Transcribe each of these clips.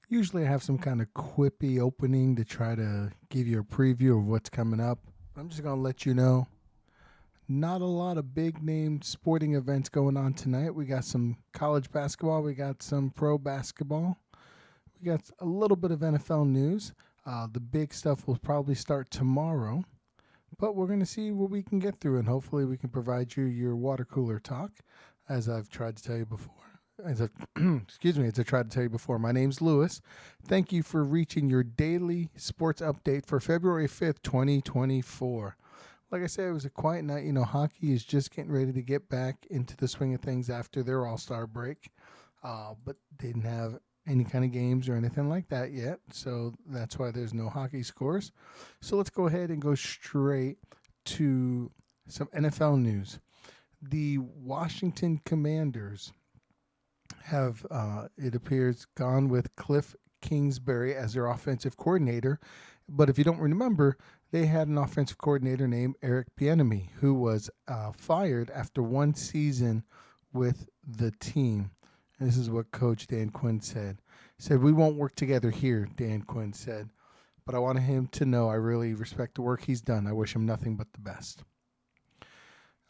Usually I have some kind of quippy opening to try to give you a preview of what's coming up. I'm just going to let you know, not a lot of big name sporting events going on tonight. We got some college basketball, we got some pro basketball, we got a little bit of NFL news. The big stuff will probably start tomorrow, but we're going to see what we can get through, and hopefully we can provide you your water cooler talk, as I've tried to tell you before. As I, excuse me, as I tried to tell you before, my name's Lewis. Thank you for reaching your daily sports update for February 5th, 2024. Like I said, it was a quiet night. You know, hockey is just getting ready to get back into the swing of things after their All Star break, but they didn't have any kind of games or anything like that yet. So that's why there's no hockey scores. So let's go ahead and go straight to some NFL news. The Washington Commanders have, it appears, gone with Cliff Kingsbury as their offensive coordinator. But if you don't remember, they had an offensive coordinator named Eric Bieniemy, who was fired after one season with the team. And this is what Coach Dan Quinn said. He said, "We won't work together here," Dan Quinn said. "But I want him to know I really respect the work he's done. I wish him nothing but the best."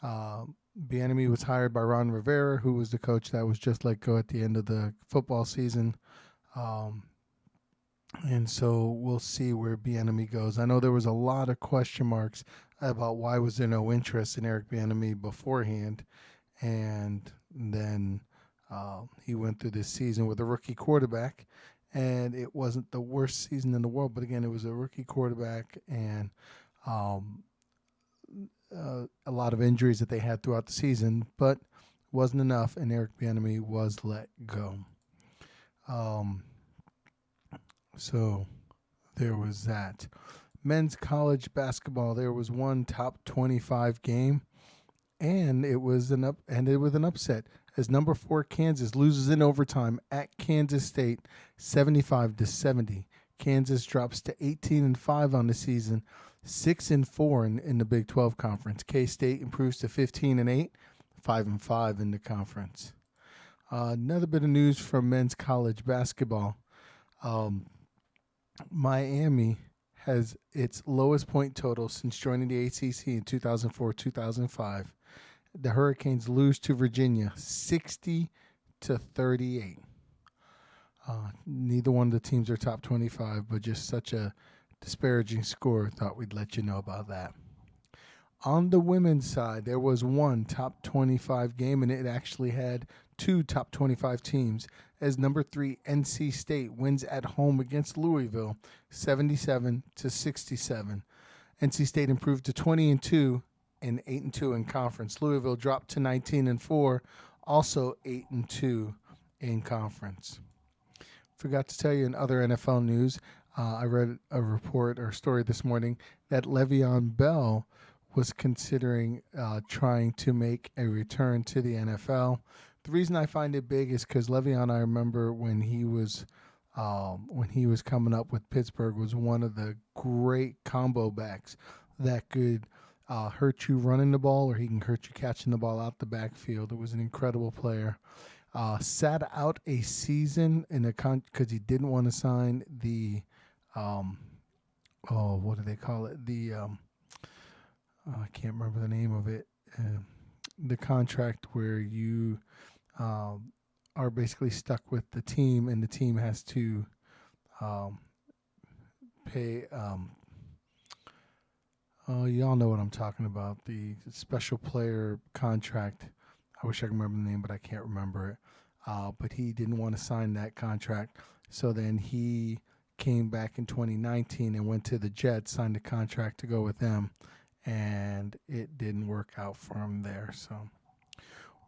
Uh, Bieniemy was hired by Ron Rivera, who was the coach that was just let go at the end of the football season. Um, and so we'll see where Bieniemy goes. I know there was a lot of question marks about why was there no interest in Eric Bieniemy beforehand, and then he went through this season with a rookie quarterback, and it wasn't the worst season in the world. But again, it was a rookie quarterback, and um, a lot of injuries that they had throughout the season, but wasn't enough, and Eric Bieniemy was let go. Um, so there was that. Men's college basketball. There was one top 25 game, and it was ended with an upset as number 4 Kansas loses in overtime at Kansas State, 75-70. Kansas drops to 18-5 on the season, 6-4 in the Big 12 conference. K State improves to 15-8, 5-5 in the conference. Another bit of news from men's college basketball. Um, Miami has its lowest point total since joining the ACC in 2004-2005. The Hurricanes lose to Virginia 60-38. Neither one of the teams are top 25, but just such a disparaging score. Thought we'd let you know about that. On the women's side, there was one top 25 game, and it actually had two top 25 teams, as number 3 NC State wins at home against Louisville 77-67. NC State improved to 20-2 and 8-2 in conference. Louisville dropped to 19-4, also 8-2 in conference. Forgot to tell you in other NFL news, I read a report or story this morning that Le'Veon Bell was considering trying to make a return to the NFL. The reason I find it big is because Le'Veon, I remember when he was coming up with Pittsburgh, was one of the great combo backs that could hurt you running the ball, or he can hurt you catching the ball out the backfield. It was an incredible player. Sat out a season in a because he didn't want to sign the what do they call it? The I can't remember the name of it. The contract where you are basically stuck with the team, and the team has to um, pay. Y'all know what I'm talking about. The special player contract. I wish I could remember the name, but I can't remember it. But he didn't want to sign that contract, so then he came back in 2019 and went to the Jets, signed a contract to go with them, and it didn't work out for him there. So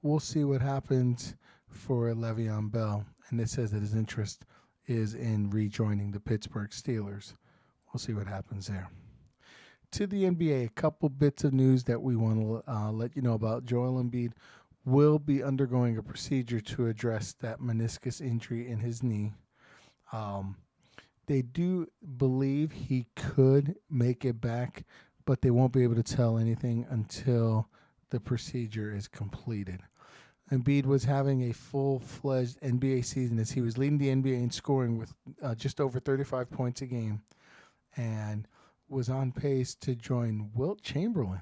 we'll see what happens for Le'Veon Bell. And it says that his interest is in rejoining the Pittsburgh Steelers. We'll see what happens there. To the NBA, a couple bits of news that we want to let you know about. Joel Embiid will be undergoing a procedure to address that meniscus injury in his knee. They do believe he could make it back, but they won't be able to tell anything until the procedure is completed. Embiid was having a full-fledged NBA season as he was leading the NBA in scoring with just over 35 points a game, and was on pace to join Wilt Chamberlain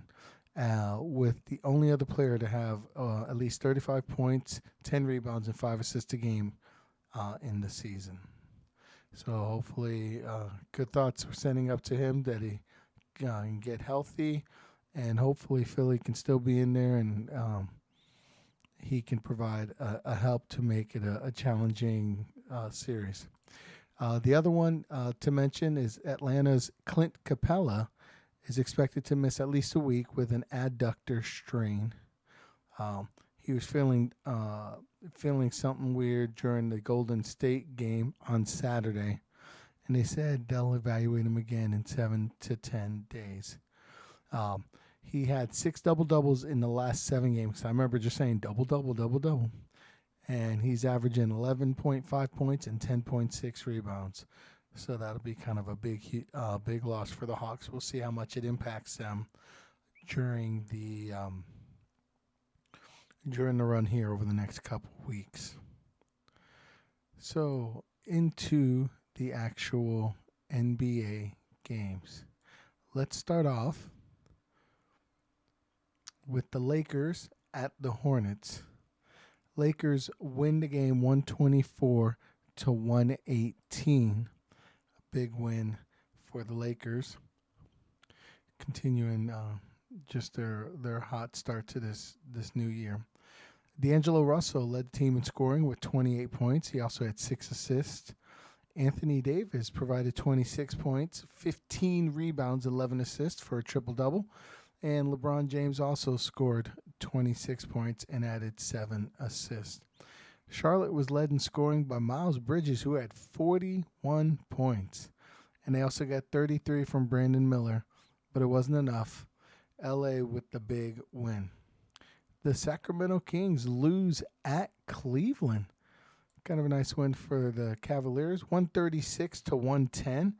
with the only other player to have at least 35 points, 10 rebounds, and 5 assists a game in the season. So hopefully, good thoughts are sending up to him that he can get healthy, and hopefully Philly can still be in there and he can provide a help to make it a challenging series. The other one to mention is Atlanta's Clint Capella is expected to miss at least a week with an adductor strain. He was feeling something weird during the Golden State game on Saturday, and they said they'll evaluate him again in 7 to 10 days. He had 6 double-doubles in the last 7 games. I remember just saying double-double, double-double. And he's averaging 11.5 points and 10.6 rebounds. So that'll be kind of a big loss for the Hawks. We'll see how much it impacts them during the run here over the next couple weeks. So into the actual NBA games. Let's start off with the Lakers at the Hornets. Lakers win the game 124 to 118. A big win for the Lakers. Continuing just their hot start to this new year. D'Angelo Russell led the team in scoring with 28 points. He also had 6 assists. Anthony Davis provided 26 points, 15 rebounds, 11 assists for a triple-double. And LeBron James also scored 26 points and added 7 assists. Charlotte was led in scoring by Miles Bridges, who had 41 points. And they also got 33 from Brandon Miller, but it wasn't enough. LA with the big win. The Sacramento Kings lose at Cleveland. Kind of a nice win for the Cavaliers, 136 to 110.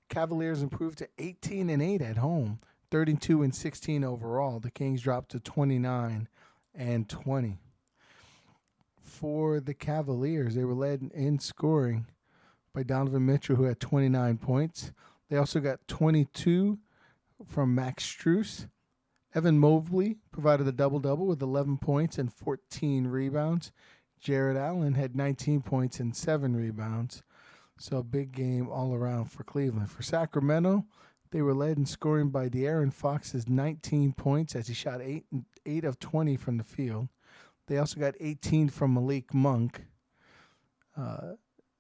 Cavaliers improved to 18-8 at home. 32-16 overall. The Kings dropped to 29-20. For the Cavaliers, they were led in scoring by Donovan Mitchell, who had 29 points. They also got 22 from Max Strus. Evan Mobley provided a double-double with 11 points and 14 rebounds. Jared Allen had 19 points and 7 rebounds. So a big game all around for Cleveland. For Sacramento, they were led in scoring by De'Aaron Fox's 19 points as he shot 8 of 20 from the field. They also got 18 from Malik Monk.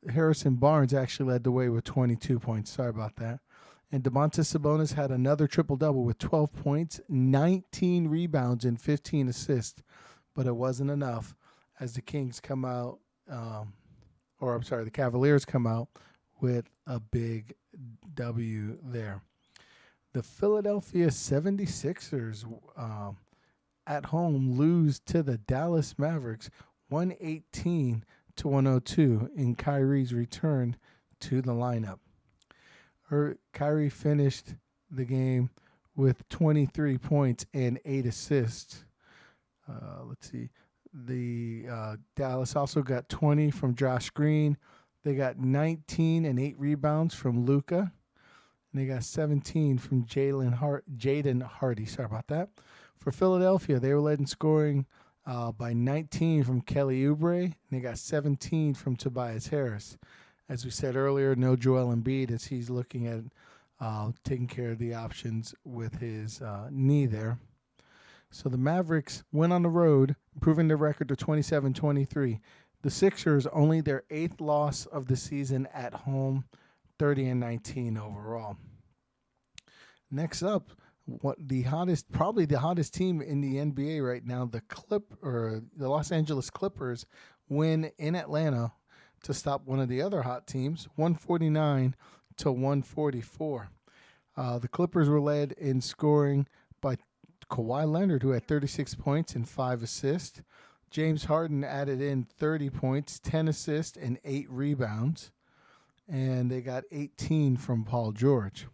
Harrison Barnes actually led the way with 22 points. Sorry about that. And Domantas Sabonis had another triple-double with 12 points, 19 rebounds, and 15 assists. But it wasn't enough as the Kings come out, the Cavaliers come out with a big W there. The Philadelphia 76ers at home lose to the Dallas Mavericks 118 to 102 in Kyrie's return to the lineup. Kyrie finished the game with 23 points and 8 assists. Let's see. The Dallas also got 20 from Josh Green. They got 19 and 8 rebounds from Luka. And they got 17 from Jaden Hardy. Sorry about that. For Philadelphia, they were led in scoring by 19 from Kelly Oubre. And they got 17 from Tobias Harris. As we said earlier, no Joel Embiid as he's looking at taking care of the options with his knee there. So the Mavericks went on the road, improving their record to 27-23. The Sixers, only their 8th loss of the season at home, 30-19 overall. Next up, probably the hottest team in the NBA right now, the Los Angeles Clippers win in Atlanta to stop one of the other hot teams, 149 to 144. The Clippers were led in scoring by Kawhi Leonard, who had 36 points and 5 assists. James Harden added in 30 points, 10 assists, and 8 rebounds. And they got 18 from Paul George.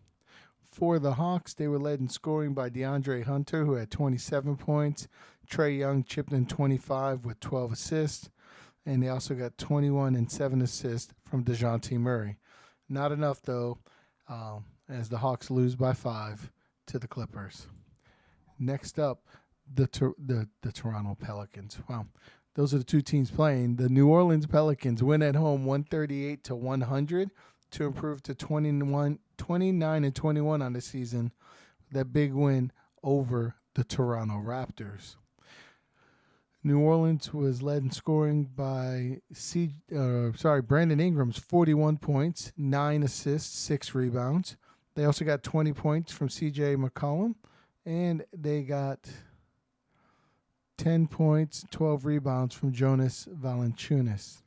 For the Hawks, they were led in scoring by DeAndre Hunter, who had 27 points, Trae Young chipped in 25 with 12 assists, and they also got 21 and 7 assists from DeJounte Murray. Not enough, though, as the Hawks lose by 5 to the Clippers. Next up, the Toronto Pelicans. Wow, those are the two teams playing. The New Orleans Pelicans win at home 138 to 100 to improve to 29 and 21 on the season. That big win over the Toronto Raptors. New Orleans was led in scoring by Brandon Ingram's 41 points, 9 assists, 6 rebounds. They also got 20 points from C.J. McCollum, and they got 10 points, 12 rebounds from Jonas Valanciunas.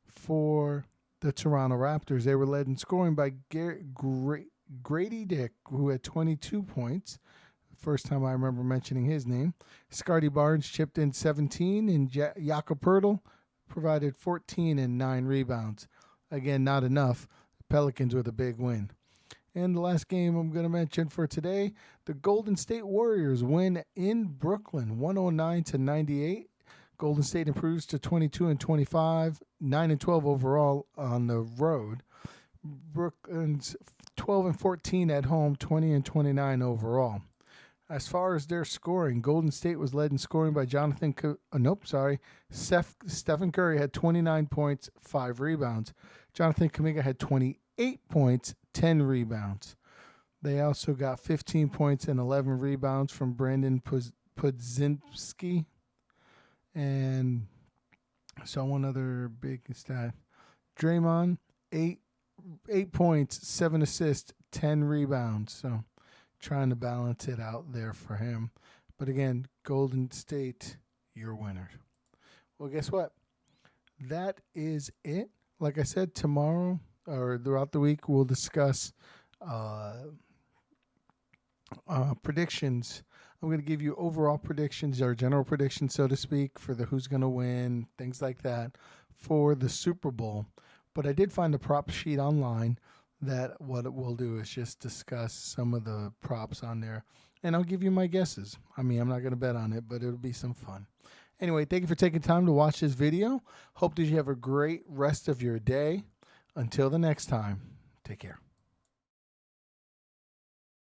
For the Toronto Raptors, they were led in scoring by Grady Dick, who had 22 points. First time I remember mentioning his name. Scotty Barnes chipped in 17, and Jakob Poeltl provided 14 and 9 rebounds. Again, not enough. The Pelicans with a big win. And the last game I'm going to mention for today, the Golden State Warriors win in Brooklyn, 109 to 98. Golden State improves to 22 and 25, 9 and 12 overall on the road. Brooklyn's 12 and 14 at home, 20 and 29 overall. As far as their scoring, Golden State was led in scoring by Stephen Curry had 29 points, 5 rebounds. Jonathan Kuminga had 28 points, 10 rebounds. They also got 15 points and 11 rebounds from Brandon Podziemski. And so one other big stat. Draymond, 8 points, 7 assists, 10 rebounds. So trying to balance it out there for him. But again, Golden State, your winner. Well, guess what? That is it. Like I said, tomorrow or throughout the week, we'll discuss predictions. I'm going to give you overall predictions or general predictions, so to speak, for the who's going to win, things like that, for the Super Bowl. But I did find a prop sheet online that what it will do is just discuss some of the props on there, and I'll give you my guesses. I mean, I'm not going to bet on it, but it'll be some fun. Anyway, thank you for taking time to watch this video. Hope that you have a great rest of your day. Until the next time, take care.